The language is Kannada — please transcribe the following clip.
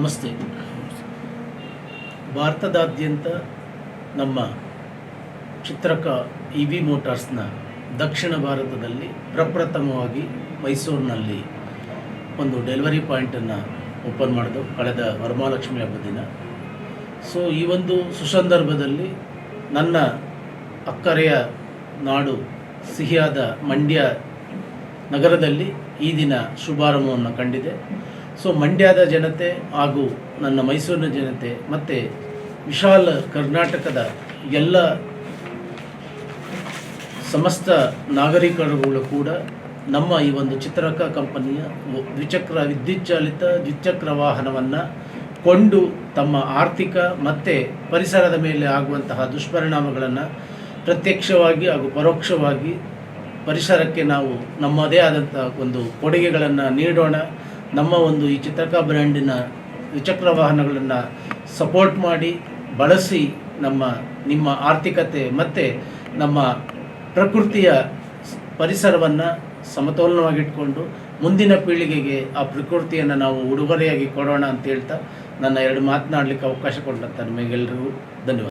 ನಮಸ್ತೆ. ಭಾರತದಾದ್ಯಂತ ನಮ್ಮ ಚಿತ್ರಕ EV ಮೋಟಾರ್ಸ್ನ ದಕ್ಷಿಣ ಭಾರತದಲ್ಲಿ ಪ್ರಪ್ರಥಮವಾಗಿ ಮೈಸೂರಿನಲ್ಲಿ ಒಂದು ಡೆಲಿವರಿ ಪಾಯಿಂಟನ್ನು ಓಪನ್ ಮಾಡಿದೆವು ಕಳೆದ ವರಮಹಾಲಕ್ಷ್ಮಿ ಹಬ್ಬದ ದಿನ. ಸೊ ಈ ಒಂದು ಸುಸಂದರ್ಭದಲ್ಲಿ ನನ್ನ ಅಕ್ಕರೆಯ ನಾಡು ಸಿಹಿಯಾದ ಮಂಡ್ಯ ನಗರದಲ್ಲಿ ಈ ದಿನ ಶುಭಾರಂಭವನ್ನು ಕಂಡಿದೆ. ಸೊ ಮಂಡ್ಯದ ಜನತೆ ಹಾಗೂ ನನ್ನ ಮೈಸೂರಿನ ಜನತೆ ಮತ್ತು ವಿಶಾಲ ಕರ್ನಾಟಕದ ಎಲ್ಲ ಸಮಸ್ತ ನಾಗರಿಕರುಗಳು ಕೂಡ ನಮ್ಮ ಈ ಒಂದು ಚಿತ್ರಕ ಕಂಪನಿಯ ವಿದ್ಯುತ್ ಚಾಲಿತ ದ್ವಿಚಕ್ರ ವಾಹನವನ್ನು ಕೊಂಡು ತಮ್ಮ ಆರ್ಥಿಕ ಮತ್ತು ಪರಿಸರದ ಮೇಲೆ ಆಗುವಂತಹ ದುಷ್ಪರಿಣಾಮಗಳನ್ನು ಪ್ರತ್ಯಕ್ಷವಾಗಿ ಹಾಗೂ ಪರೋಕ್ಷವಾಗಿ ಪರಿಸರಕ್ಕೆ ನಾವು ನಮ್ಮದೇ ಆದಂಥ ಒಂದು ಕೊಡುಗೆಗಳನ್ನು ನೀಡೋಣ. ನಮ್ಮ ಒಂದು ಈ ಚಿತ್ರಕ ಬ್ರ್ಯಾಂಡಿನ ದ್ವಿಚಕ್ರ ವಾಹನಗಳನ್ನು ಸಪೋರ್ಟ್ ಮಾಡಿ ಬಳಸಿ ನಿಮ್ಮ ಆರ್ಥಿಕತೆ ಮತ್ತು ನಮ್ಮ ಪ್ರಕೃತಿಯ ಪರಿಸರವನ್ನು ಸಮತೋಲನವಾಗಿಟ್ಕೊಂಡು ಮುಂದಿನ ಪೀಳಿಗೆಗೆ ಆ ಪ್ರಕೃತಿಯನ್ನು ನಾವು ಉಡುಗೊರೆಯಾಗಿ ಕೊಡೋಣ ಅಂತ ಹೇಳ್ತಾ ನನ್ನ ಎರಡು ಮಾತನಾಡಲಿಕ್ಕೆ ಅವಕಾಶ ಕೊಟ್ಟಂತ ನಿಮಗೆಲ್ಲರಿಗೂ ಧನ್ಯವಾದ.